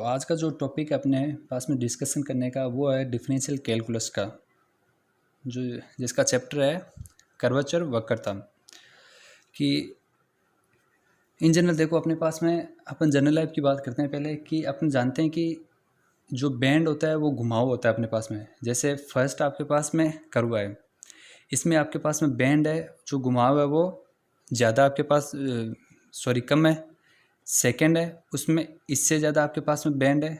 आज का जो टॉपिक अपने पास में डिस्कशन करने का वो है डिफरेंशियल कैलकुलस का, जो जिसका चैप्टर है कर्वेचर वक्रता। कि इन जनरल देखो अपने पास में अपन जनरल लाइफ की बात करते हैं पहले, कि अपन जानते हैं कि जो बैंड होता है वो घुमाव होता है अपने पास में। जैसे फर्स्ट आपके पास में कर्व है, इसमें आपके पास में बैंड है, जो घुमाव है वो ज़्यादा आपके पास कम है। सेकंड है, उसमें इससे ज़्यादा आपके पास में बैंड है।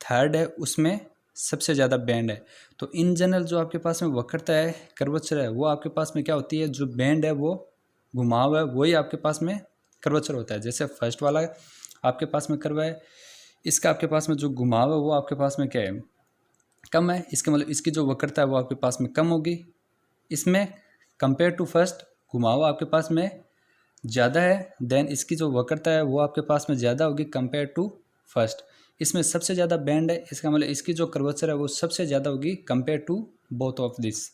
थर्ड है, उसमें सबसे ज़्यादा बैंड है। तो इन जनरल जो आपके पास में वक्रता है, कर्वेचर है, वो आपके पास में क्या होती है, जो बैंड है वो घुमाव है वही आपके पास में कर्वेचर होता है। जैसे फर्स्ट वाला आपके पास में कर्व है, इसका आपके पास में जो घुमाव है वो आपके पास में क्या है, कम है। इसके मतलब इसकी जो वक्रता है वो आपके पास में कम होगी। इसमें कंपेयर टू फर्स्ट घुमाव आपके पास में ज़्यादा है, देन इसकी जो वक्रता है वो आपके पास में ज़्यादा होगी कंपेयर टू फर्स्ट। इसमें सबसे ज़्यादा बैंड है, इसका मतलब इसकी जो कर्वेचर है वो सबसे ज़्यादा होगी compare to both of this.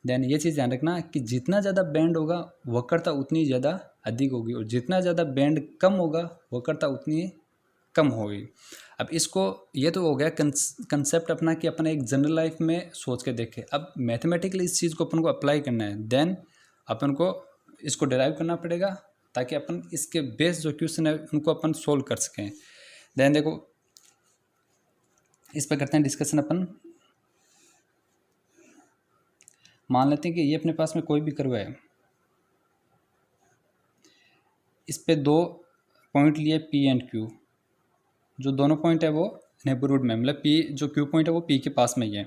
Then ये चीज़ ध्यान रखना कि जितना ज़्यादा बैंड होगा वक्रता उतनी ज़्यादा अधिक होगी, और जितना ज़्यादा बैंड कम होगा वक्रता उतनी कम होगी। अब इसको ये तो हो गया कंसेप्ट अपना कि अपन एक जनरल लाइफ में सोच के देखें। अब मैथमेटिकली इस चीज़ को अपन को अप्लाई करना है, देन अपन को इसको डिराइव करना पड़ेगा ताकि अपन इसके बेस जो क्वेश्चन है उनको अपन सोल्व कर सकें। देन देखो इस पर करते हैं डिस्कशन अपन। मान लेते हैं कि ये अपने पास में कोई भी कर्व है, इस पे दो पॉइंट लिए P एंड Q। जो दोनों पॉइंट है वो नेबरहुड में, मतलब P जो Q पॉइंट है वो P के पास में ही है।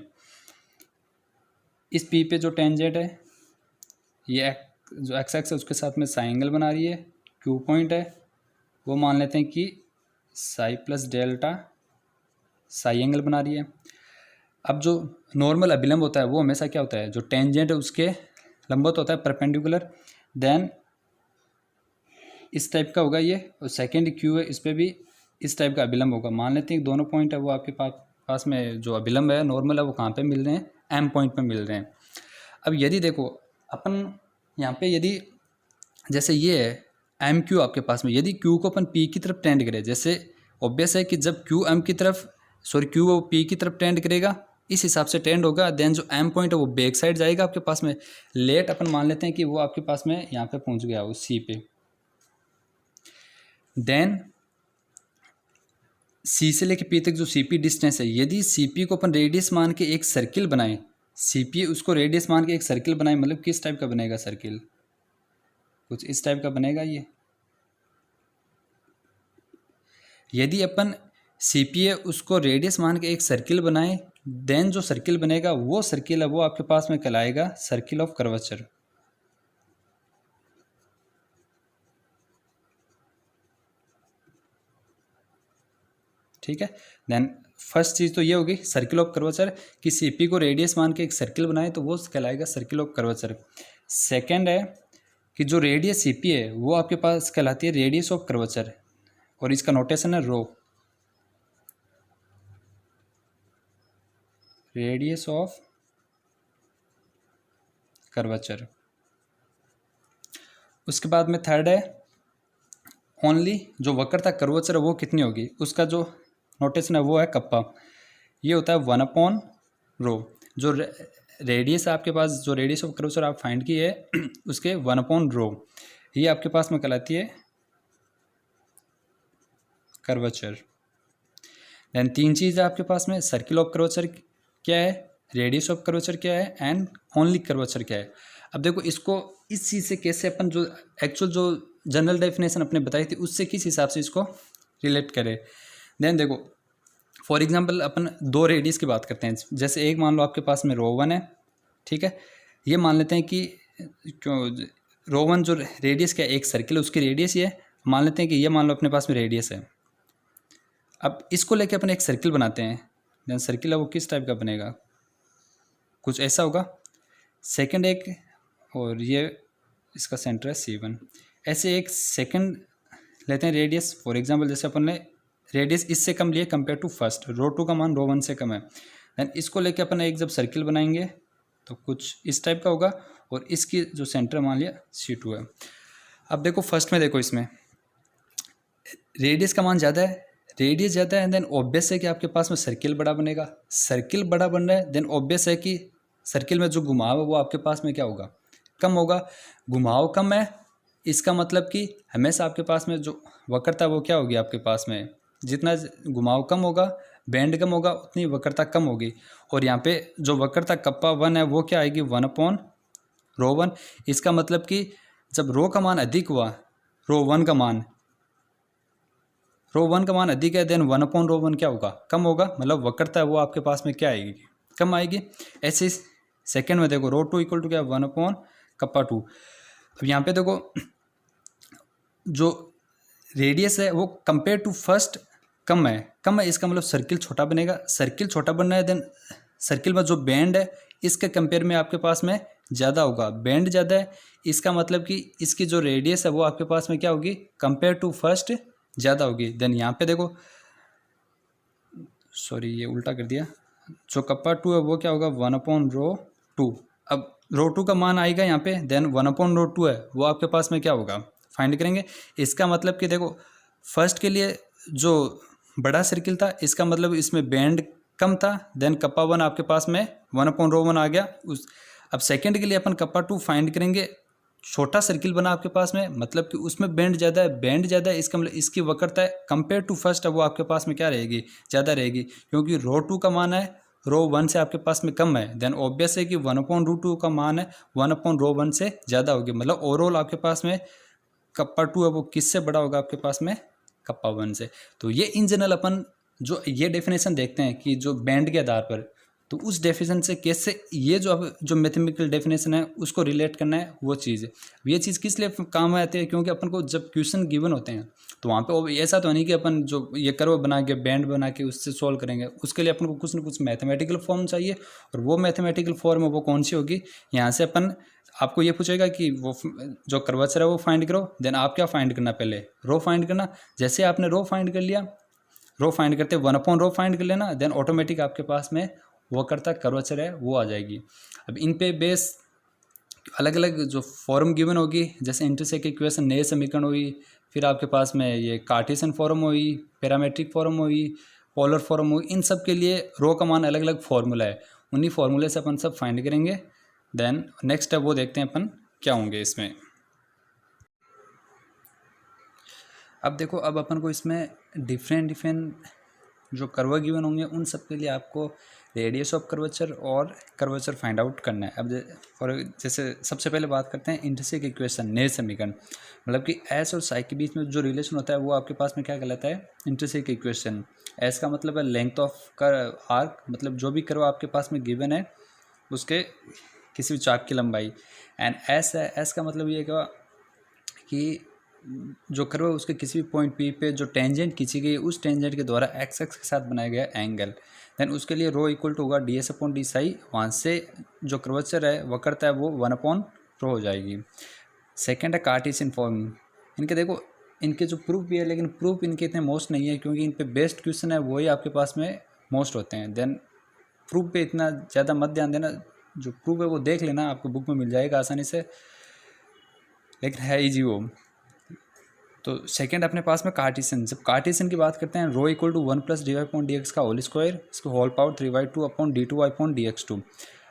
इस P पे जो टेंजेंट है ये जो एक्स एक्स है उसके साथ में साई एंगल बना रही है। Q पॉइंट है वो मान लेते हैं कि Sai plus delta Sai angle बना रही है। अब जो नॉर्मल अभिलंब होता है वो हमेशा क्या होता है, जो टेंजेंट है उसके लंबवत होता है, परपेंडिकुलर। देन इस टाइप का होगा ये, और सेकेंड Q है इस पर भी इस टाइप का अभिलंब होगा। मान लेते हैं दोनों पॉइंट है वो आपके पास में जो अभिलंब है नॉर्मल है वो कहाँ पे मिल रहे हैं, M पॉइंट पे मिल रहे हैं। अब यदि देखो अपन यहाँ पे यदि जैसे ये है MQ आपके पास में, यदि Q को अपन P की तरफ टेंड करें, जैसे ऑब्वियस है कि जब Q M की तरफ Q वो P की तरफ टेंड करेगा इस हिसाब से टेंड होगा। देन जो M पॉइंट है वो बैक साइड जाएगा आपके पास में। लेट अपन मान लेते हैं कि वो आपके पास में यहाँ पे पहुँच गया वो C पे। देन C से लेके P तक जो CP डिस्टेंस है, यदि CP को अपन रेडियस मान के एक सर्किल बनाएं, CP उसको रेडियस मान के एक सर्किल बनाएं, मतलब किस टाइप का बनेगा सर्किल, कुछ इस टाइप का बनेगा ये। यदि अपन CP है उसको रेडियस मान के एक सर्किल बनाएं, देन जो सर्किल बनेगा वो सर्किल है वो आपके पास में कहलाएगा सर्किल ऑफ कर्वेचर। ठीक है। देन फर्स्ट चीज़ तो ये होगी सर्किल ऑफ कर्वेचर, कि CP को रेडियस मान के एक सर्किल बनाए तो वो कहलाएगा सर्किल ऑफ कर्वेचर। सेकंड है कि जो रेडियस CP है वो आपके पास कहलाती है रेडियस ऑफ कर्वेचर, और इसका नोटेशन है रो, रेडियस ऑफ कर्वेचर। उसके बाद में थर्ड है ओनली जो वक्रता कर्वेचर है वो कितनी होगी, उसका जो नोटेशन है वो है कप्पा। ये होता है 1/रो। जो रेडियस आपके पास, जो रेडियस ऑफ कर्वेचर आप फाइंड की है उसके 1/रो, ये आपके पास में कहलाती है कर्वेचर। देन तीन चीज़ है आपके पास में, सर्किल ऑफ कर्वेचर क्या है, रेडियस ऑफ कर्वेचर क्या है, एंड ओनली कर्वेचर क्या है। अब देखो इसको इस चीज़ से कैसे अपन जो एक्चुअल जो जनरल डेफिनेशन अपने बताई थी उससे किस हिसाब से इसको रिलेट करें। देन देखो फॉर एग्जांपल अपन दो रेडियस की बात करते हैं। जैसे एक मान लो आपके पास में रो1 है, ठीक है। ये मान लेते हैं कि रो1 जो रेडियस क्या है, एक सर्किल है उसकी रेडियस ये है। मान लेते हैं कि ये मान लो अपने पास में रेडियस है। अब इसको लेके अपन एक सर्किल बनाते हैं, देन सर्किल है वो किस टाइप का बनेगा, कुछ ऐसा होगा। सेकंड एक, और ये इसका सेंटर है C1। ऐसे एक सेकंड लेते हैं रेडियस, फॉर एग्जांपल जैसे अपन ने रेडियस इससे कम लिए कंपेयर टू फर्स्ट, रो2 का मान रो1 से कम है। देन इसको लेके अपन एक जब सर्किल बनाएंगे तो कुछ इस टाइप का होगा, और इसकी जो सेंटर मान लिया C2 है। अब देखो फर्स्ट में देखो इसमें रेडियस का मान ज़्यादा है, रेडियस ज़्यादा है देन ऑब्वियस है कि आपके पास में सर्किल बड़ा बनेगा, सर्किल बड़ा बन रहा है देन ऑब्वियस है कि सर्किल में जो घुमाव है वो आपके पास में क्या होगा, कम होगा। घुमाव कम है इसका मतलब कि हमेशा आपके पास में जो वक्रता वो क्या होगी आपके पास में, जितना घुमाव कम होगा बैंड कम होगा उतनी वक्रता कम होगी। और यहाँ पे जो वक्रता कप्पा 1 है वो क्या आएगी 1/ρ1। इसका मतलब कि जब रो का मान अधिक हुआ, ρ1 का मान अधिक है देन 1/ρ1 क्या होगा, कम होगा। मतलब वक्रता है वो आपके पास में क्या आएगी, कम आएगी। ऐसे सेकंड में देखो ρ2 इक्वल टू क्या 1/κ2। अब यहाँ पे देखो जो रेडियस है वो कंपेयर टू फर्स्ट कम है, इसका मतलब सर्किल छोटा बनेगा, सर्किल छोटा बनना है देन सर्किल में जो बैंड है इसके कंपेयर में आपके पास में ज़्यादा होगा, बैंड ज़्यादा है इसका मतलब कि इसकी जो रेडियस है वो आपके पास में क्या होगी, कंपेयर टू फर्स्ट ज़्यादा होगी। देन यहाँ पे देखो सॉरी ये उल्टा कर दिया, जो कप्पा 2 है वो क्या होगा 1/ρ2। अब ρ2 का मान आएगा यहाँ पे देन 1/ρ2 है वो आपके पास में क्या होगा, फाइंड करेंगे। इसका मतलब कि देखो फर्स्ट के लिए जो बड़ा सर्किल था इसका मतलब इसमें बैंड कम था देन कप्पा 1 आपके पास में 1/ρ1 आ गया उस। अब सेकंड के लिए अपन कप्पा 2 फाइंड करेंगे, छोटा सर्किल बना आपके पास में मतलब कि उसमें बैंड ज़्यादा है, इसका मतलब इसकी वक्रता है कंपेयर टू फर्स्ट है वो आपके पास में क्या रहेगी, ज़्यादा रहेगी, क्योंकि ρ2 का मान है ρ1 से आपके पास में कम है देन ऑब्वियस है कि 1/√2 का मान है 1/ρ1 से ज़्यादा होगी। मतलब ओवरऑल आपके पास में कप्पा 2 है वो किससे बड़ा होगा आपके पास में, कप्पा 1 से। तो ये इन जनरल अपन जो ये डेफिनेशन देखते हैं कि जो बैंड के आधार पर, तो उस डेफिनेशन से कैसे ये जो मैथमेटिकल डेफिनेशन है उसको रिलेट करना है वो चीज़ है। ये चीज़ किस लिए काम आती है, क्योंकि अपन को जब क्वेश्चन गिवन होते हैं तो वहाँ पे ऐसा तो नहीं कि अपन जो ये कर्व बना के बैंड बना के उससे सॉल्व करेंगे, उसके लिए अपन को कुछ ना कुछ मैथमेटिकल फॉर्म चाहिए। और वो मैथमेटिकल फॉर्म है वो कौन सी होगी, यहाँ से अपन आपको ये पूछेगा कि वो जो कर्वेचर है वो फाइंड करो, देन आप क्या फाइंड करना, पहले रो फाइंड करना। जैसे आपने रो फाइंड कर लिया, रो फाइंड करते 1/ρ फाइंड कर लेना, देन ऑटोमेटिक आपके पास में वक्रता कर्वेचर है वो आ जाएगी। अब इन पे बेस अलग अलग जो फॉर्म गिवन होगी, जैसे इंटरसेक्ट इक्वेशन नए समीकरण हुई, फिर आपके पास में ये कार्टेशियन फॉर्म हुई, पैरामेट्रिक फॉर्म हुई, पोलर फॉर्म हुई, इन सब के लिए रो का मान अलग अलग फार्मूला है, उन्हीं फार्मूले से अपन सब फाइंड करेंगे। देन नेक्स्ट है वो देखते हैं अपन क्या होंगे इसमें। अब देखो अब अपन को इसमें डिफरेंट जो कर्व गिवन होंगे उन सब के लिए आपको रेडियस ऑफ कर्वेचर और कर्वेचर फाइंड आउट करना है। अब जैसे सबसे पहले बात करते हैं इंटरसेक्ट इक्वेशन नए समीकरण, मतलब कि एस और साई के बीच में जो रिलेशन होता है वो आपके पास में क्या कहलाता है, इंटरसेक्ट इक्वेशन। एस का मतलब है लेंथ ऑफ आर्क, मतलब जो भी कर्व आपके पास में गिवन है उसके किसी भी चाप की लंबाई, एंड एस है, एस का मतलब ये कि जो कर्व है उसके किसी भी पॉइंट पी पे जो टेंजेंट खींची गई उस टेंजेंट के द्वारा एक्स एक्स के साथ बनाया गया एंगल, देन उसके लिए रो इक्वल टू होगा ds/d साई, वहाँ से जो कर्वेचर है वक्रता है वो 1/ρ हो जाएगी। सेकेंड है कार्टेशियन फॉर्म। इनके देखो इनके जो प्रूफ भी है लेकिन प्रूफ इनके इतने मोस्ट नहीं है, क्योंकि इन पे बेस्ट क्वेश्चन है वही आपके पास में मोस्ट होते हैं। देन प्रूफ पे इतना ज़्यादा मत ध्यान देना, जो प्रूफ है वो देख लेना, आपको बुक में मिल जाएगा आसानी से, लेकिन है ईजी वो। तो सेकंड अपने पास में कार्टेशियन, जब कार्टेशियन की बात करते हैं रो इक्वल टू 1 + dy/dx का होल स्क्वायर, इसको होल पावर 3/2/d2/dx2।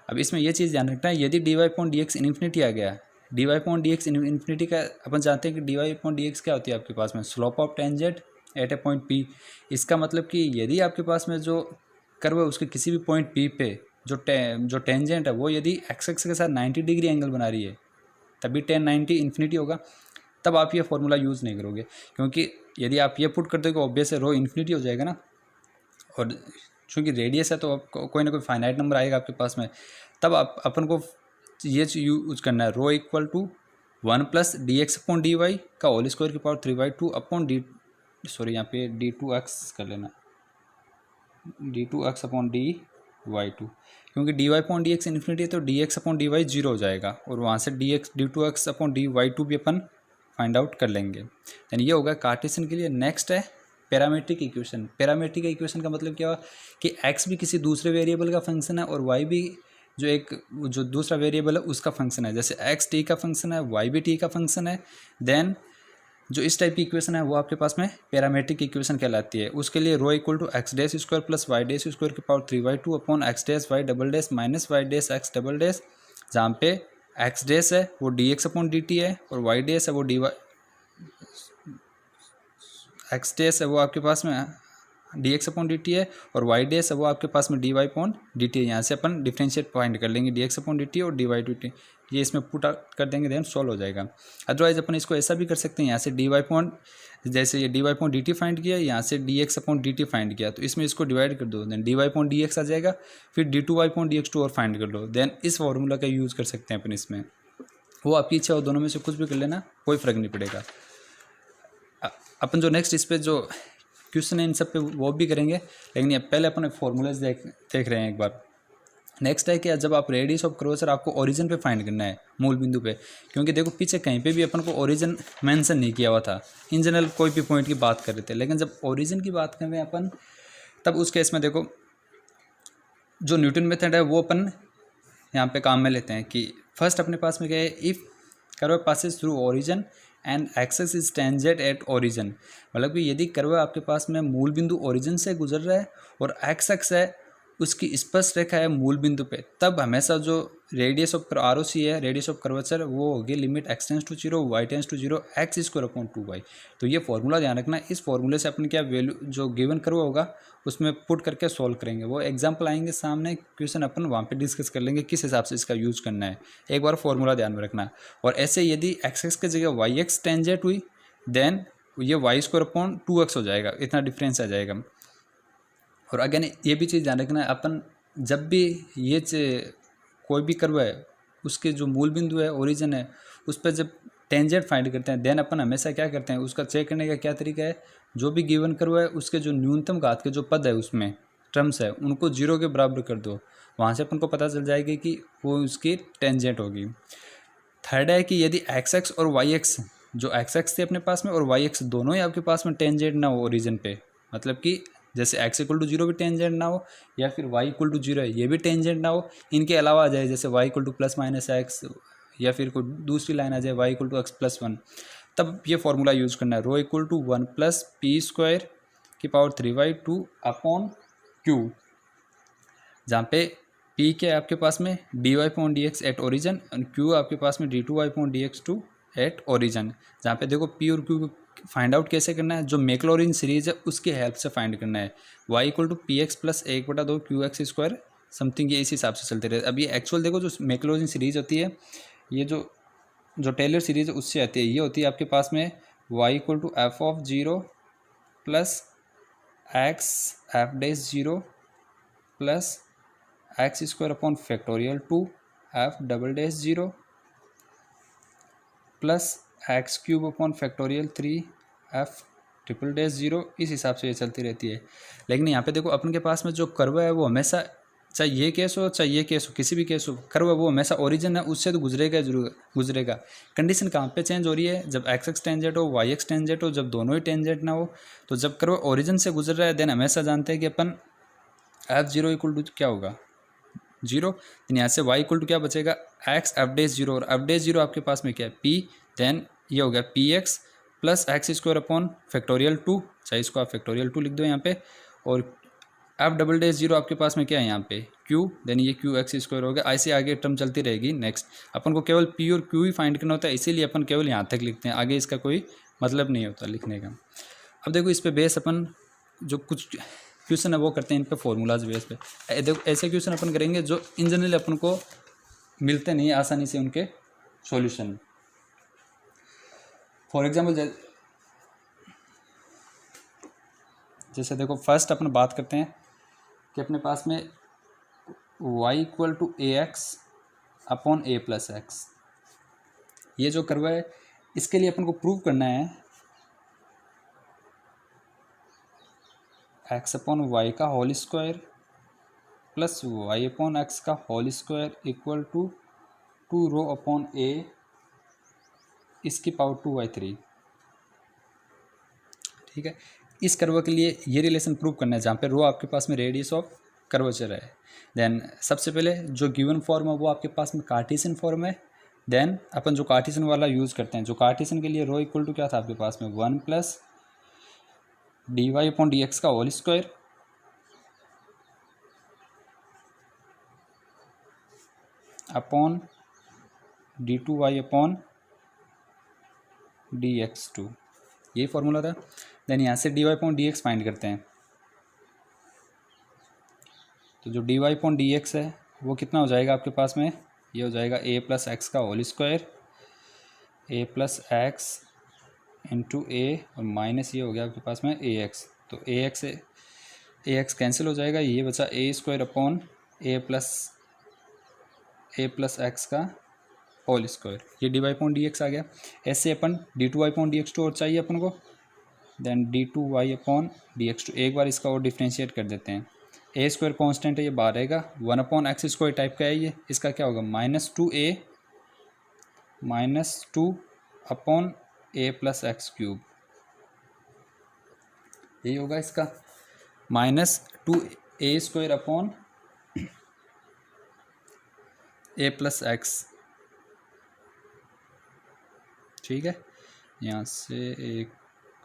अब इसमें यह चीज़ ध्यान रखना है, यदि dy/dx इन्फिनिटी आ गया, dy/dx इन्फिनिटी का अपन जानते हैं कि dy/dx क्या होती है आपके पास में, slope of tangent at A point p। इसका मतलब कि यदि आपके पास में जो कर्व है उसके किसी भी पॉइंट p पे जो टेंजेंट है वो यदि x एक्स के साथ 90 डिग्री एंगल बना रही है तभी tan 90 इन्फिनिटी होगा, तब आप ये फॉर्मूला यूज़ नहीं करोगे, क्योंकि यदि आप ये पुट कर दोगे ऑब्वियस है रो इन्फिनिटी हो जाएगा ना, और चूँकि रेडियस है तो कोई ना कोई फाइनाइट नंबर आएगा आपके पास में, तब आप अपन को ये यूज करना है रो इक्वल टू 1 + dx/dy का होल स्क्वायर की पावर 3/2/d, सॉरी यहाँ पे d2x कर लेना, d2x/dy2, क्योंकि dy/dx इन्फिनिटी है तो dx/dy 0 हो जाएगा, और वहाँ से d2x/dy2 भी अपन फाइंड आउट कर लेंगे। यानी ये होगा कार्टेशियन के लिए। नेक्स्ट है पैरामेट्रिक इक्वेशन। पैरामेट्रिक इक्वेशन का मतलब क्या हुआ कि x भी किसी दूसरे वेरिएबल का फंक्शन है और y भी जो दूसरा वेरिएबल है उसका फंक्शन है, जैसे x t का फंक्शन है y भी t का फंक्शन है, देन जो इस टाइप की इक्वेशन है वो आपके पास में पैरामेट्रिक इक्वेशन कहलाती है। उसके लिए rho equal to x dash square plus y dash square की power 3/2 upon x dash y double dash minus y dash x double dash, जहाँ पे एक्स डैश है वो d x upon d t है और वाई डैश है वो D Y, x dash है वो आपके पास में d x upon d t है और वाई डैश है वो आपके पास में d y upon d t है। यहाँ से अपन डिफ्रेंशिएट फाइंड कर लेंगे d x upon d t और डी वाई डी टी, ये इसमें पुट कर देंगे देन सॉल्व हो जाएगा। अदरवाइज अपन इसको ऐसा भी कर सकते हैं, यहाँ से डी वाई अपॉन, जैसे ये d y upon d t find किया, यहाँ से d x upon d t find किया, तो इसमें इसको डिवाइड कर दो, then d y upon d x आ जाएगा, फिर d two y upon d x two और फाइंड कर लो, देन इस फॉर्मूला का यूज़ कर सकते हैं अपन इसमें। वो आपकी इच्छा हो, दोनों में से कुछ भी कर लेना, कोई फ़र्क नहीं पड़ेगा। अपन जो नेक्स्ट इस पर जो क्वेश्चन है इन सब पे वो भी करेंगे, लेकिन ये पहले अपन फॉर्मूलाज देख रहे हैं एक बार। नेक्स्ट है कि जब आप रेडियस ऑफ कर्वेचर आपको ओरिजिन पे फाइंड करना है, मूल बिंदु पे, क्योंकि देखो पीछे कहीं पे भी अपन को ओरिजिन मेंशन नहीं किया हुआ था, इन जनरल कोई भी पॉइंट की बात कर रहे थे, लेकिन जब ओरिजिन की बात कर रहे हैं अपन, तब उस केस में देखो जो न्यूटन मेथड है वो अपन यहाँ पे काम में लेते हैं कि फर्स्ट अपने पास में क्या है, if curve passes through origin and axes is tangent at origin, मतलब कि यदि कर्व आपके पास में मूल बिंदु ओरिजिन से गुजर रहा है और एक्स एक्स है उसकी स्पर्श रेखा है मूल बिंदु पे, तब हमेशा जो radius of R O C है, रेडियस ऑफ कर्वेचर, वो होगी limit x tends to 0 y tends to 0 x square upon 2y। तो ये फॉर्मूला ध्यान रखना, इस फॉर्मूले से अपन क्या वैल्यू जो गिवन कर्व होगा उसमें पुट करके सॉल्व करेंगे। वो एग्जाम्पल आएंगे सामने, क्वेश्चन अपन वहाँ पे डिस्कस कर लेंगे किस हिसाब से इसका यूज़ करना है, एक बार फॉर्मूला ध्यान में रखना। और ऐसे यदि एक्स एक्स की जगह वाई एक्स टेंजेंट हुई, देन ये वाई स्क्वायर अपॉन 2x हो जाएगा, इतना डिफरेंस आ जाएगा। और अगेन ये भी चीज़ ध्यान रखना है, अपन जब भी ये कोई भी कर्व है उसके जो मूल बिंदु है ओरिजिन है उस पर जब टेंजेंट फाइंड करते हैं, देन अपन हमेशा क्या करते हैं, उसका चेक करने का क्या तरीका है, जो भी गिवन कर्व है उसके जो न्यूनतम घात के जो पद है उसमें टर्म्स है उनको 0 के बराबर कर दो, वहाँ से अपन को पता चल जाएगी कि वो उसकी टेंजेंट होगी। थर्ड है कि यदि एक्स एक्स और वाई एक्स, जो एक्स एक्स थे अपने पास में और वाई एक्स दोनों ही आपके पास में टेंजेंट ना हो ओरिजिन पे, मतलब कि जैसे x इक्वल टू 0 भी टेंजेंट ना हो या फिर y इक्वल टू 0 है ये भी टेंजेंट ना हो, इनके अलावा आ जाए जैसे y equal to plus minus x या फिर कोई दूसरी लाइन आ जाए y equal to x plus 1, तब ये फॉर्मूला यूज़ करना है, rho equal to 1 plus p square की पावर 3/2 अपॉन क्यू, जहाँ पे p के आपके पास में dy upon d x at origin और q आपके पास में d2y upon d x two at origin, जहाँ पे देखो p और q फाइंड आउट कैसे करना है, जो मैक्लॉरिन सीरीज है उसकी हेल्प से फाइंड करना है, y equal to p x plus 1/2 q x square something, ये इस हिसाब से चलते रहते। अब ये एक्चुअल देखो जो मैक्लॉरिन सीरीज होती है, ये जो टेलर सीरीज है उससे आती है, ये होती है आपके पास में y equal to f of 0 plus x f dash 0 plus x square upon factorial 2 f double dash 0 plus x cube upon factorial 3 f triple dash 0, इस हिसाब से ये चलती रहती है। लेकिन यहाँ पे देखो अपन के पास में जो कर्व है वो हमेशा, चाहे ये केस हो चाहे ये केस हो, किसी भी केस हो, कर्व वो हमेशा ओरिजिन है उससे तो गुजरेगा, जरूर गुजरेगा। कंडीशन कहाँ पे चेंज हो रही है, जब एक्स एक्स टेंजेंट हो वाई एक्स टेंजेंट हो, जब दोनों ही टेंजेंट ना हो, तो जब कर्व ओरिजिन से गुजर रहा है देन हमेशा जानते हैं कि अपन f0 इक्वल टू क्या होगा 0, देन यहाँ से y इक्वल टू क्या बचेगा एक्स एफ डैश 0, और एफ डैश 0 आपके पास में क्या है p, देन ये हो गया P x plus x square upon factorial 2, चाहे इसको आप फैक्टोरियल 2 लिख दो यहाँ पे, और एफ डबल डैश 0 आपके पास में क्या है यहाँ पे q, देन ये क्यू एक्स स्क्वायर हो गया, ऐसे आगे टर्म चलती रहेगी। नेक्स्ट अपन को केवल p और q ही फाइंड करना होता है, इसीलिए अपन केवल यहाँ तक लिखते हैं, आगे इसका कोई मतलब नहीं होता लिखने का। अब देखो इस पर बेस अपन जो कुछ क्वेश्चन है वो करते हैं इन पे फॉर्मूलाज बेस पे। देखो ऐसे क्वेश्चन अपन करेंगे जो इन जनरल अपन को मिलते नहीं आसानी से उनके सॉल्यूशन। फॉर एग्जांपल जैसे देखो फर्स्ट अपन बात करते हैं कि अपने पास में y equal to a x upon a plus x, ये जो कर्व है इसके लिए अपन को प्रूव करना है x अपॉन वाई का whole square plus y upon x का whole square equal to 2 rho upon a इसकी पावर 2/3। ठीक है, इस कर्व के लिए ये रिलेशन प्रूव करना है जहाँ पे रो आपके पास में रेडियस ऑफ कर्वेचर है। देन सबसे पहले जो गिवन फॉर्म है वो आपके पास में कार्टेशियन फॉर्म है, देन अपन जो कार्टेशियन वाला यूज़ करते हैं, जो कार्टेशियन के लिए रो इक्वल टू क्या था आपके पास में 1 plus dy upon d x का whole square upon d2y upon dx2, ये फॉर्मूला था। देन यहाँ से dy upon d x find करते हैं, तो जो dy अपॉन डी एक्स है वो कितना हो जाएगा आपके पास में, ये हो जाएगा a प्लस एक्स का whole square a plus x into a और माइनस ये हो गया आपके पास में ए एक्स, तो ए एक्स कैंसिल हो जाएगा, ये बचा a square upon a plus x का होल स्क्वायर, ये d y upon d x आ गया। ऐसे अपन d two y upon d x two और चाहिए अपन को, then d two y upon d x two, एक बार इसका और डिफ्रेंशिएट कर देते हैं। ए स्क्वायर कॉन्स्टेंट है, ये बाहर रहेगा, 1 अपॉन एक्स स्क्वायर टाइप का है ये, इसका क्या होगा -2 upon a plus x cube, यही होगा इसका, -2 a square upon a plus x, ठीक है। यहाँ से एक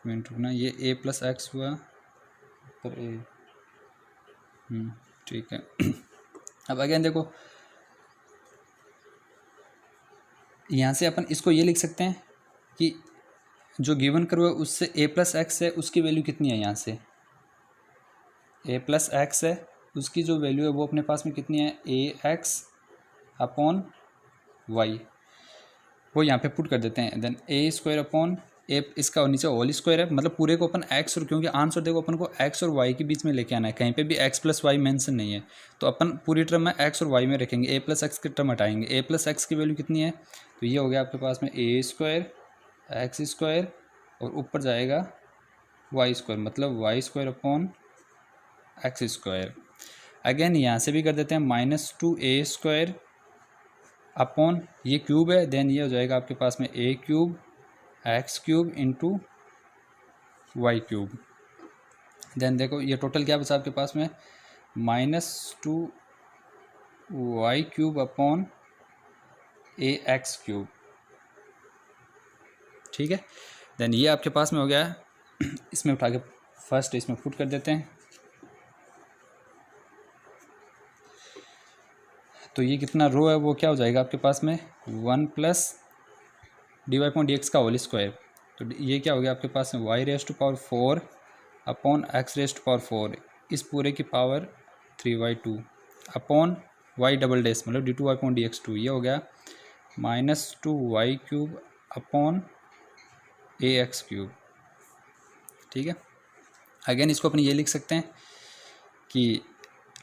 मिनट रुकना, ये ए प्लस एक्स हुआ पर ए, ठीक है। अब अगेन देखो, यहाँ से अपन इसको ये लिख सकते हैं कि जो गिवन कर्व है उससे ए प्लस एक्स है उसकी वैल्यू कितनी है, यहाँ से ए प्लस एक्स है उसकी जो वैल्यू है वो अपने पास में कितनी है, ए एक्स अपॉन वाई, वो यहाँ पे पुट कर देते हैं। देन ए स्क्वायर अपॉन ए, इसका और नीचे होल स्क्वायर है, मतलब पूरे को अपन एक्स, और क्योंकि आंसर देखो अपन को एक्स और वाई के बीच में लेके आना है, कहीं पे भी एक्स प्लस वाई मेंशन नहीं है, तो अपन पूरी टर्म में एक्स और वाई में रखेंगे, ए प्लस एक्स की टर्म हटाएंगे। ए प्लस एक्स की वैल्यू कितनी है, तो ये हो गया आपके पास में ए स्क्वायर एक्स स्क्वायर और ऊपर जाएगा वाई स्क्वायर, मतलब y square upon x square. Again यहाँ से भी कर देते हैं -2 ए स्क्वायर अपॉन, ये क्यूब है, देन ये हो जाएगा आपके पास में a cube x cube into y cube. Then देखो ये टोटल क्या बचा आपके पास में, -2 y cube upon a x cube, ठीक है। देन ये आपके पास में हो गया है, इसमें उठा के फर्स्ट इसमें पुट कर देते हैं, तो ये कितना रो है वो क्या हो जाएगा आपके पास में 1 plus d y upon d x का होल स्क्वायर, तो ये क्या हो गया आपके पास में y raised to power 4 upon x raised to power 4, इस पूरे की power 3/2 upon y double dash, मतलब d two y upon d x two, ये हो गया -2 y cube upon a x cube, ठीक है। अगेन इसको अपन ये लिख सकते हैं कि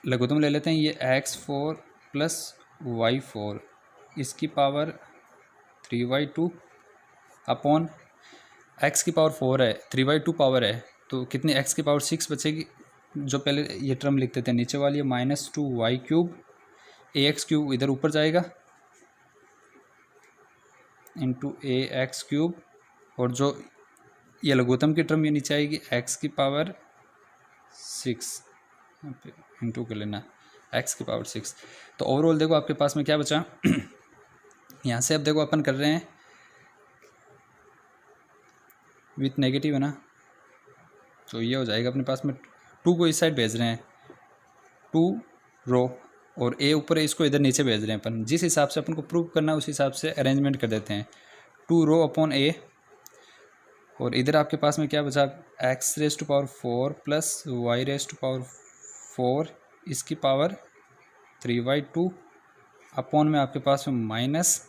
लघुत्तम ले लेते हैं, ये x4 प्लस y4 इसकी पावर 3/2 अपॉन x की पावर 4 है, 3/2 पावर है, तो कितनी x की पावर 6 बचेगी, जो पहले ये टर्म लिखते थे नीचे वाली है -2 वाई क्यूब ए एक्स क्यूब, इधर ऊपर जाएगा इंटू ए एक्स क्यूब, और जो ये लघुत्तम की टर्म ये नीचे आएगी x की पावर 6 इंटू कर लेना x की पावर 6। तो ओवरऑल देखो आपके पास में क्या बचा, यहाँ से अब देखो अपन कर रहे हैं विथ नेगेटिव है ना, तो ये हो जाएगा अपने पास में 2 को इस साइड भेज रहे हैं, 2 रो और a ऊपर है, इसको इधर नीचे भेज रहे हैं अपन, जिस हिसाब से अपन को प्रूव करना है उस हिसाब से अरेंजमेंट कर देते हैं, 2 रो अपॉन a, और इधर आपके पास में क्या बचा x raised to power 4 plus y raised to power 4 इसकी पावर 3/2 अपॉन में आपके पास में माइनस,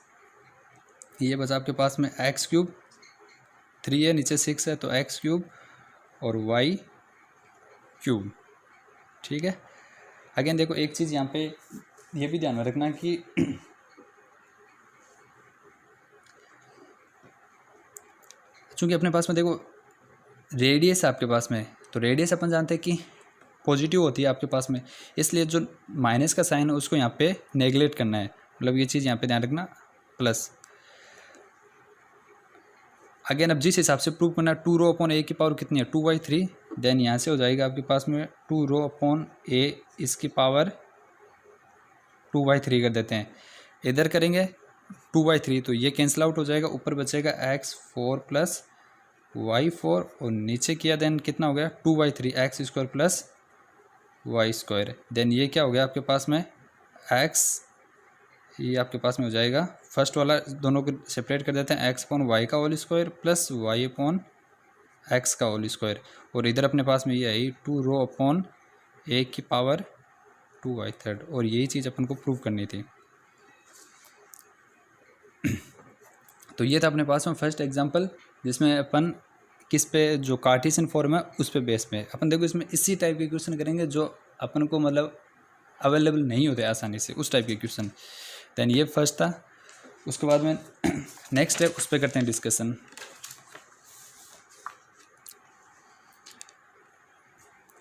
ये बचा आपके पास में एक्स क्यूब, 3 है नीचे 6 है तो एक्स क्यूब और वाई क्यूब, ठीक है। अगेन देखो एक चीज़ यहाँ पे ये भी ध्यान में रखना कि चूँकि अपने पास में देखो रेडियस है आपके पास में, तो रेडियस अपन जानते हैं कि पॉजिटिव होती है आपके पास में, इसलिए जो माइनस का साइन है उसको यहाँ पे नेगलेक्ट करना है, मतलब ये चीज़ यहाँ पे ध्यान रखना प्लस। अगेन अब जिस हिसाब से प्रूव करना है 2 रो अपॉन ए की पावर कितनी है 2/3, देन यहाँ से हो जाएगा आपके पास में 2 रो अपॉन ए इसकी पावर 2/3 कर देते हैं, इधर करेंगे 2/3, तो ये कैंसिल आउट हो जाएगा, ऊपर बचेगा x4 प्लस y4 और नीचे किया देन कितना हो गया 2/3 x² प्लस y²। देन ये क्या हो गया आपके पास में x, ये आपके पास में हो जाएगा फर्स्ट वाला, दोनों को सेपरेट कर देते हैं, x/y का होल स्क्वायर प्लस y/x का होल स्क्वायर, और इधर अपने पास में ये आई 2 ρ/a की पावर 2/3, और यही चीज़ अपन को प्रूव करनी थी। तो ये था अपने पास में फर्स्ट एग्जांपल, जिसमें अपन किस पे, जो कार्टेशियन फॉर्म है उस पे बेस में अपन देखो इसमें इसी टाइप के क्वेश्चन करेंगे जो अपन को मतलब अवेलेबल नहीं होते आसानी से, उस टाइप के क्वेश्चन। देन ये फर्स्ट था। उसके बाद में नेक्स्ट है उस पर करते हैं डिस्कशन।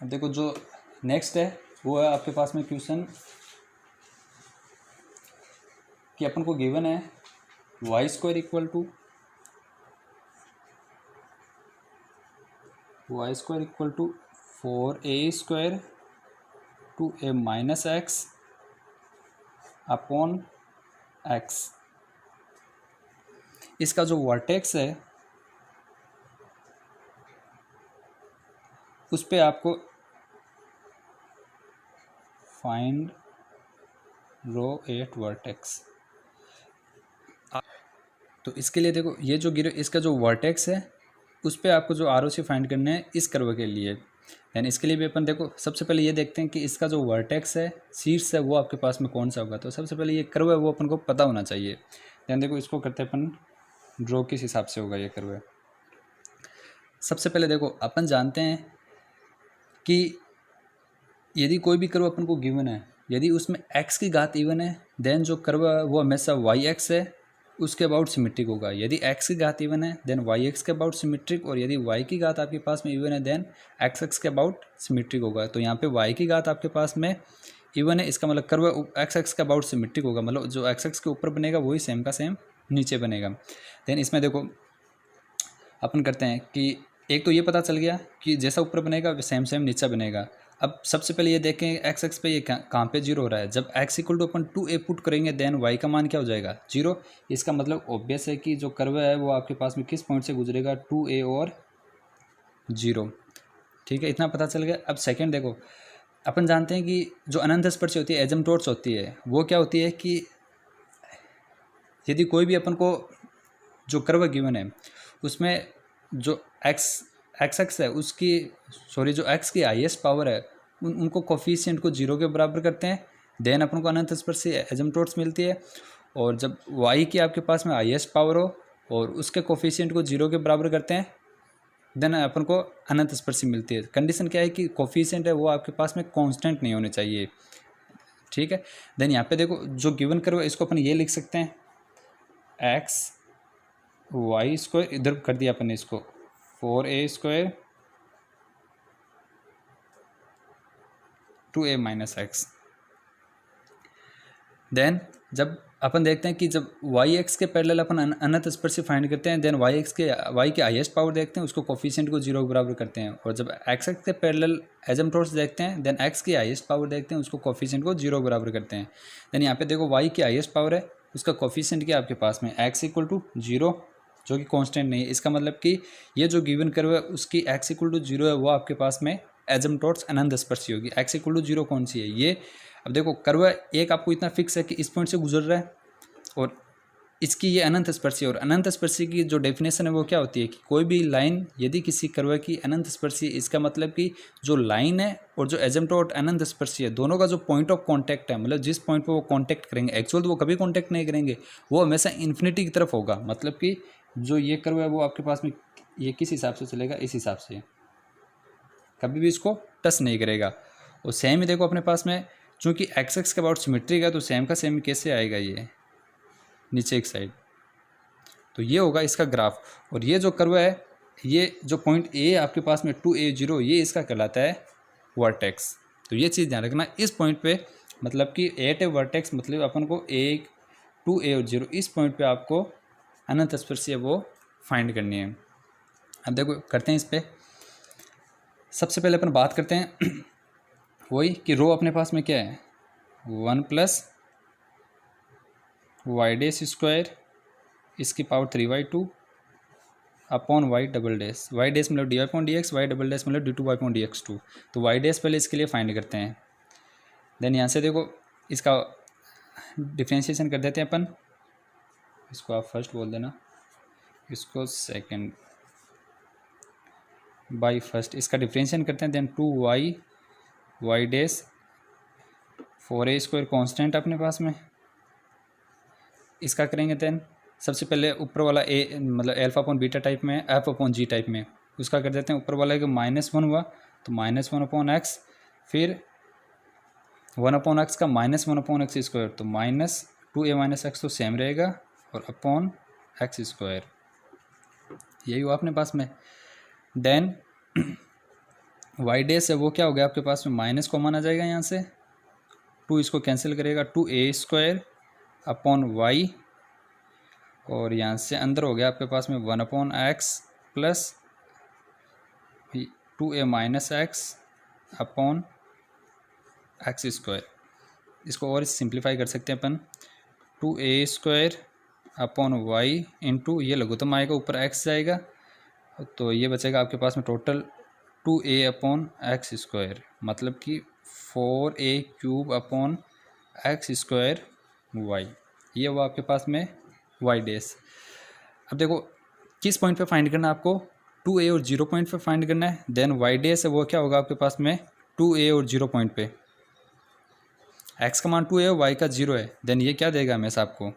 अब देखो जो नेक्स्ट है वो है आपके पास में क्वेश्चन कि अपन को गिवन है y² equal to y² equal to 4a² 2a minus x upon x। इसका जो वर्टेक्स है उस पे आपको फाइंड रो एट वर्टेक्स। तो इसके लिए देखो ये जो गिरो इसका जो वर्टेक्स है उस पे आपको जो ROC फाइंड करना है इस कर्व के लिए। यानी इसके लिए भी अपन देखो सबसे पहले ये देखते हैं कि इसका जो वर्टेक्स है शीर्ष है वो आपके पास में कौन सा होगा। तो सबसे पहले ये कर्व है वो अपन को पता होना चाहिए। ध्यान देखो इसको करते हैं अपन ड्रॉ, किस हिसाब से होगा ये कर्व है। सबसे पहले देखो अपन जानते हैं कि यदि कोई भी कर्व अपन को गिवन है, यदि उसमें x की घात इवन है देन जो कर्व है वो हमेशा yx है उसके अबाउट सिमेट्रिक होगा। यदि x की घात इवन है देन yx के अबाउट सिमेट्रिक, और यदि y की घात आपके पास में इवन है देन xx के अबाउट सिमेट्रिक होगा। तो यहाँ पे y की घात आपके पास में इवन है, इसका मतलब कर्व xx के अबाउट सिमेट्रिक होगा, मतलब जो xx के ऊपर बनेगा वही सेम का सेम नीचे बनेगा। देन इसमें देखो अपन करते हैं कि एक तो ये पता चल गया कि जैसा ऊपर बनेगा सेम सेम नीचे बनेगा। अब सबसे पहले ये देखें x पे ये कहाँ पे 0 हो रहा है। जब x इक्वल टू अपन 2a पुट करेंगे देन y का मान क्या हो जाएगा 0। इसका मतलब ऑब्वियस है कि जो कर्व है वो आपके पास में किस पॉइंट से गुजरेगा 2a और 0। ठीक है, इतना पता चल गया। अब सेकंड देखो अपन जानते हैं कि जो अनंत स्पर्शी होती है एजम्प्टोट्स होती है वो क्या होती है कि यदि कोई भी अपन को जो कर्व गिवन है उसमें जो एक्स है उसकी जो x की हाईएस्ट पावर है उनको कोफिशिएंट को 0 के बराबर करते हैं देन अपन को अनंत स्पर्शी एजम्प्टोट्स मिलती है। और जब y की आपके पास में हाईएस्ट पावर हो और उसके कोफिशिएंट को 0 के बराबर करते हैं देन अपन को अनंत स्पर्शी मिलती है। कंडीशन क्या है कि कोफिशिएंट है वो आपके पास में कांस्टेंट नहीं होने चाहिए। ठीक है, देन यहाँ पे देखो जो गिवन कर्व है इसको अपन ये लिख सकते हैं x² इधर कर दिया अपन ने इसको 4a² 2a minus x। Then जब अपन देखते हैं कि जब yx के पैरेलल अपन अनंत स्पर्शी फाइंड करते हैं देन y के हाईएस्ट पावर देखते हैं उसको कोफिशिएंट को 0 के बराबर करते हैं। और जब x के पैरेलल एजम्प्टोट्स देखते हैं देन x की हाईएस्ट पावर देखते हैं उसको कोफिशिएंट को 0 के बराबर करते हैं। देन यहाँ पे देखो y की हाईएस्ट पावर है उसका कोफिशिएंट क्या आपके पास में x इक्वल टू 0 जो कि कांस्टेंट नहीं है। इसका मतलब कि ये जो गिवन कर्व है उसकी x इक्वल टू 0 है वो आपके पास में एजम्प्टोट्स अनंत स्पर्शी होगी। x इक्वल टू 0 कौन सी है ये। अब देखो कर्व एक आपको इतना फिक्स है कि इस पॉइंट से गुजर रहा है और इसकी ये अनंत स्पर्शी, और अनंत स्पर्शी की जो डेफिनेशन है वो क्या होती है कि कोई भी लाइन यदि किसी कर्व की अनंत स्पर्शी, इसका मतलब कि जो लाइन है और जो एजम्प्टोट अनंत स्पर्शी है दोनों का जो पॉइंट ऑफ कांटेक्ट है, मतलब जिस पॉइंट पे वो कांटेक्ट करेंगे एक्चुअल तो वो कभी कांटेक्ट नहीं करेंगे, वो हमेशा इन्फिनिटी की तरफ होगा। मतलब कि जो ये कर्व है वो आपके पास में ये किस हिसाब से चलेगा, इस हिसाब से कभी भी इसको टच नहीं करेगा। और सेम ही देखो अपने पास में चूँकि एक्स के अबाउट सिमेट्रिक है तो सेम का सेम कैसे आएगा ये नीचे एक साइड, तो ये होगा इसका ग्राफ। और ये जो कर्व है ये जो पॉइंट ए आपके पास में 2a0 ये इसका कहलाता है वर्टेक्स। तो ये चीज़ ध्यान रखना इस पॉइंट पे, मतलब कि एट ए वर्टेक्स मतलब अपन को 2a और 0 इस पॉइंट पे आपको अनंत स्पर्शी है वो फाइंड करनी है। अब देखो करते हैं इस पर। सबसे पहले अपन बात करते हैं वही कि रो अपने पास में क्या है 1 प्लस वाई डैश स्क्वायर इसकी power 3/2 upon y double dash. Y dash मतलब d y upon d x, y double dash मतलब d2y/dx2। तो वाई डैश पहले इसके लिए फाइंड करते हैं। देन यहाँ से देखो इसका डिफ्रेंशिएशन कर देते हैं अपन। इसको आप फर्स्ट बोल देना, इसको सेकंड बाई फर्स्ट। इसका डिफ्रेंशिएशन करते हैं। Then 2y Y dash 4a² constant अपने पास में, इसका करेंगे। देन सबसे पहले ऊपर वाला ए मतलब एल्फा अपॉन बीटा टाइप में, एफ अपॉन जी टाइप में, उसका कर देते हैं। ऊपर वाला का -1 हुआ तो -1/x, फिर 1/x का -1/x², तो -2a-x तो सेम रहेगा और अपॉन x², यही हुआ अपने पास में। देन वाई डैश है वो क्या हो गया आपके पास में, माइनस कॉमन आ जाएगा यहाँ से, 2 इसको कैंसिल करेगा, 2a² अपॉन y, और यहाँ से अंदर हो गया आपके पास में 1/x plus 2a-x upon x²। इसको और सिंप्लीफाई कर सकते हैं अपन, 2a² अपॉन y इंटू ये लघुत्तम आएगा, ऊपर x जाएगा, तो ये बचेगा आपके पास में टोटल 2a अपॉन x², मतलब कि 4a³ अपॉन x² y। ये हुआ आपके पास में वाई डैश। अब देखो किस पॉइंट पे फाइंड करना है आपको, 2a और 0 पॉइंट पे फाइंड करना है। देन वाई डैश है वो क्या होगा आपके पास में, 2a और 0 पॉइंट पे, x का मान 2 है, y का 0 है। देन ये क्या देगा हमेशा आपको,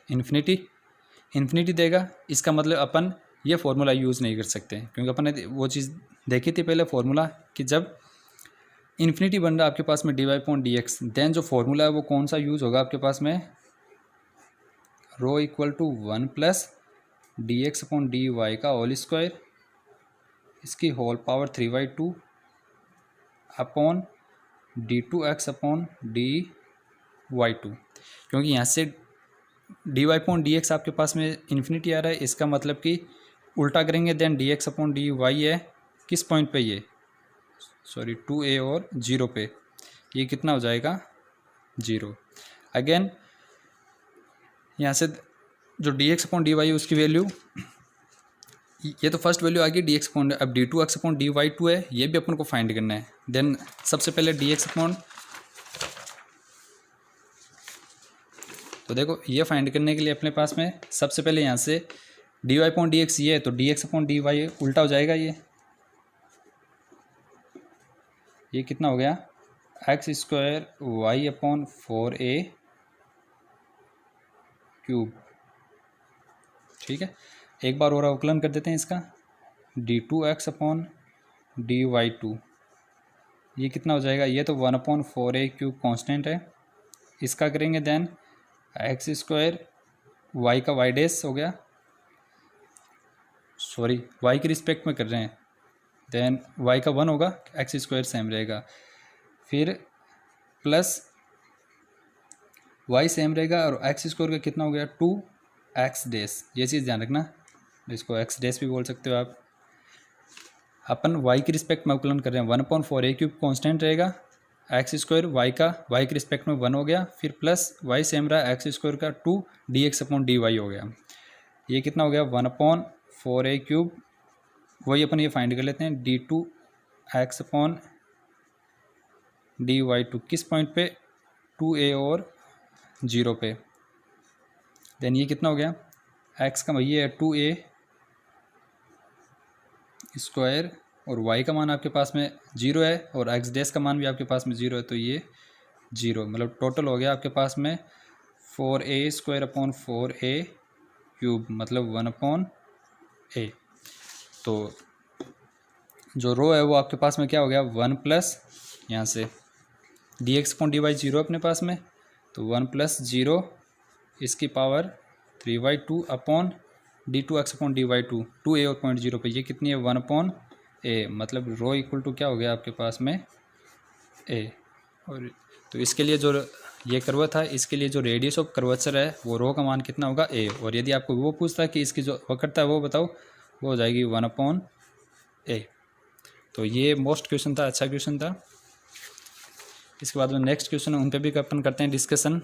इन्फिनिटी देगा। इसका मतलब अपन ये फार्मूला यूज़ नहीं कर सकते, क्योंकि अपन ने वो चीज़ देखी थी पहले फार्मूला, कि जब इन्फिनिटी बन रहा है आपके पास में dy/dx, देन जो फार्मूला है वो कौन सा यूज़ होगा आपके पास में, रो = 1 + dx/dy का होल स्क्वायर, इसकी होल पावर 3/2 अपॉन d2x/dy2। क्योंकि यहाँ से dy/dx आपके पास में इन्फिनिटी आ रहा है, इसका मतलब कि उल्टा करेंगे। देन dx/dy है किस पॉइंट पे, ये 2a और 0 पे, ये कितना हो जाएगा 0। अगेन यहाँ से जो dx/dy है उसकी वैल्यू, ये तो फर्स्ट वैल्यू आ गई dx/, अब d2x/dy2 है, ये भी अपन को फाइंड करना है। देन सबसे पहले तो देखो ये फाइंड करने के लिए अपने पास में सबसे पहले यहाँ से dy/dx ये है, तो dx/dy उल्टा हो जाएगा, ये कितना हो गया, x² y/4a³। ठीक है, एक बार और अवकलन कर देते हैं इसका, d2x/dy2, ये कितना हो जाएगा, ये तो 1/4a³ कांस्टेंट है, इसका करेंगे। देन x² y का y डैश हो गया, सॉरी y के रिस्पेक्ट में कर रहे हैं। देन y का 1 होगा, x² सेम रहेगा, फिर प्लस y सेम रहेगा, और x² का कितना हो गया 2x डैश, ये चीज़ ध्यान रखना, इसको x डैश भी बोल सकते हो आप। अपन y के रिस्पेक्ट में अवकलन कर रहे हैं, 1/4a³ कांस्टेंट रहेगा, x² y के रिस्पेक्ट में 1 हो गया, फिर प्लस y सेम रहा x² का 2 dx/dy हो गया, ये कितना हो गया 1/4a³। वही अपन ये फाइंड कर लेते हैं, d2x/dy2 किस पॉइंट पे, 2a और 0 पे। देन ये कितना हो गया, x का ये है 2a² और y का मान आपके पास में 0 है, और x डैश का मान भी आपके पास में 0 है, तो ये 0, मतलब टोटल हो गया आपके पास में 4a²/4a³, मतलब 1/a। तो जो रो है वो आपके पास में क्या हो गया, 1 प्लस यहाँ से dx/dy 0 अपने पास में, तो 1 + 0 इसकी पावर 3/2 अपॉन d2x/dy2, 2a और 0 पे, ये कितनी है 1/a, मतलब रो = क्या हो गया आपके पास में a। और तो इसके लिए जो ये कर्व था, इसके लिए जो रेडियस ऑफ कर्वेचर है वो रो का मान कितना होगा a, और यदि आपको वो पूछता है कि इसकी जो वक्रता है वो बताओ, वो हो जाएगी 1/a। तो ये मोस्ट क्वेश्चन था, अच्छा क्वेश्चन था। इसके बाद में नेक्स्ट क्वेश्चन है, उन पर भी अपन करते हैं डिस्कशन।